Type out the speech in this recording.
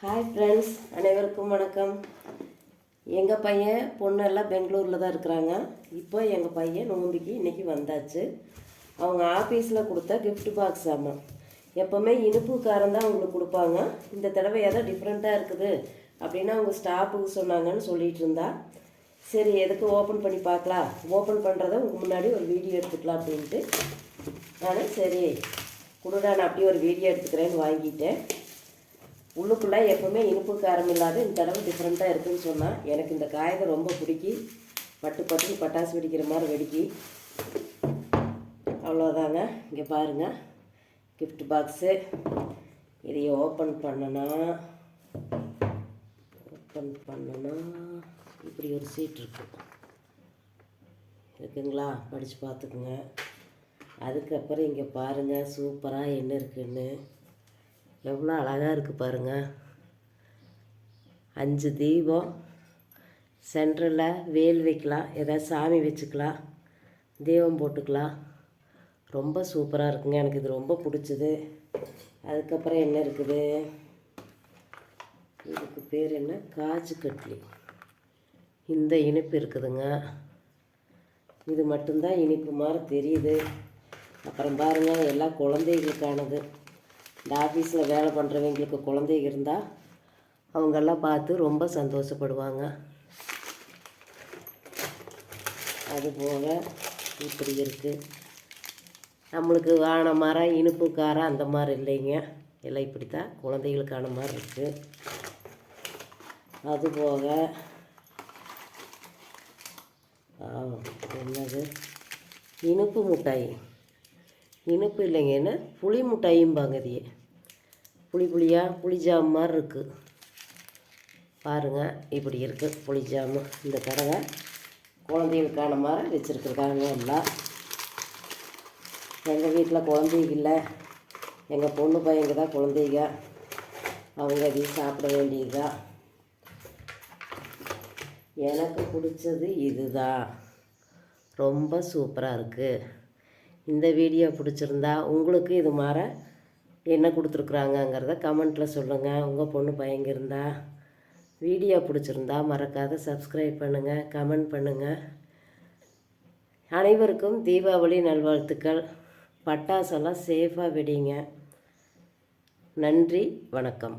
Hi friends, அனைவருக்கும் வணக்கம். எங்கள் பையன் பொண்ணெல்லாம் பெங்களூரில் தான் இருக்கிறாங்க. இப்போ எங்கள் பையன் நோம்பிக்கு இன்றைக்கி வந்தாச்சு. அவங்க ஆஃபீஸில் கொடுத்த கிஃப்ட் பாக்ஸ் ஆமாம். எப்போவுமே இனிப்பு காரம் தான் அவங்களுக்கு கொடுப்பாங்க. இந்த தடவை ஏதோ டிஃப்ரெண்ட்டாக இருக்குது அப்படின்னு அவங்க ஸ்டாஃபுக்கு சொன்னாங்கன்னு சொல்லிகிட்டு இருந்தா. சரி, எதுக்கு ஓப்பன் பண்ணி பார்க்கலாம், ஓப்பன் பண்ணுறத உங்களுக்கு முன்னாடி ஒரு வீடியோ எடுத்துக்கலாம் அப்படின்ட்டு நான் சரி கொடுடா, நான் அப்படியே ஒரு வீடியோ எடுத்துக்கிறேன்னு வாங்கிட்டேன். உள்ளுக்குள்ளே எப்போவுமே இனிப்பு காரம் இல்லாத இந்த தடவை டிஃப்ரெண்ட்டாக இருக்குதுன்னு சொன்னால் எனக்கு இந்த காய்கறி ரொம்ப பிடிக்கி. பட்டு பட்டாசு வெடிக்கிற மாதிரி வெடிக்கி. அவ்வளோதாங்க. இங்கே பாருங்கள், கிஃப்ட் பாக்ஸு. இதை ஓப்பன் பண்ணனா இப்படி ஒரு சீட் இருக்குங்களா, படித்து பார்த்துக்குங்க. அதுக்கப்புறம் இங்கே பாருங்கள், சூப்பராக என்ன இருக்குதுன்னு. எவ்வளோ அழகாக இருக்குது பாருங்கள். 5 தீபம், சென்டரில் வேல் வைக்கலாம், ஏதாவது சாமி வச்சுக்கலாம், தீபம் போட்டுக்கலாம். ரொம்ப சூப்பராக இருக்குங்க. எனக்கு இது ரொம்ப பிடிச்சிது. அதுக்கப்புறம் என்ன இருக்குது, இதுக்கு பேர் என்ன, காஜு கட்லி. இந்த இனிப்பு இருக்குதுங்க. இது மட்டும்தான் இனிப்பு மாதிரி தெரியுது. அப்புறம் பாருங்கள், எல்லாம் குழந்தைகளுக்கானது. இந்த ஆஃபீஸில் வேலை பண்ணுறவங்களுக்கு குழந்தைங்க இருந்தால் அவங்கெல்லாம் பார்த்து ரொம்ப சந்தோஷப்படுவாங்க. அதுபோக இப்படி இருக்குது. நம்மளுக்கு வான மரம் இனிப்பு காரம் அந்த மாதிரி இல்லைங்க, எல்லாம் இப்படி தான் குழந்தைகளுக்கான மாதிரி இருக்குது. அதுபோக என்னது, இனிப்பு மிட்டாய். இனிப்பு இல்லைங்க, என்ன புளி மிட்டாயும்பாங்க. இதையே புளி ஜாம் மாதிரி இருக்குது பாருங்கள். இப்படி இருக்குது புளி ஜாமு. இந்த தடவை குழந்தைகளுக்கான மாதிரி வச்சுருக்குறாங்க எல்லாம். எங்கள் வீட்டில் குழந்தைங்க இல்லை, எங்கள் பொண்ணு பையங்க தான் குழந்தைங்க. அவங்க அதையும் சாப்பிட வேண்டியதுதான். எனக்கு பிடிச்சது இதுதான். ரொம்ப சூப்பராக இருக்குது. இந்த வீடியோ பிடிச்சிருந்தா உங்களுக்கு இது மாதிரி என்ன கொடுத்துருக்குறாங்கங்கிறத கமெண்ட்டில் சொல்லுங்கள். உங்கள் பொண்ணு பையங்க இருந்தால் வீடியோ பிடிச்சிருந்தா மறக்காத சப்ஸ்கிரைப் பண்ணுங்கள், கமெண்ட் பண்ணுங்கள். அனைவருக்கும் தீபாவளி நல்வாழ்த்துக்கள். பட்டாசெல்லாம் சேஃபாக வெடிங்க. நன்றி, வணக்கம்.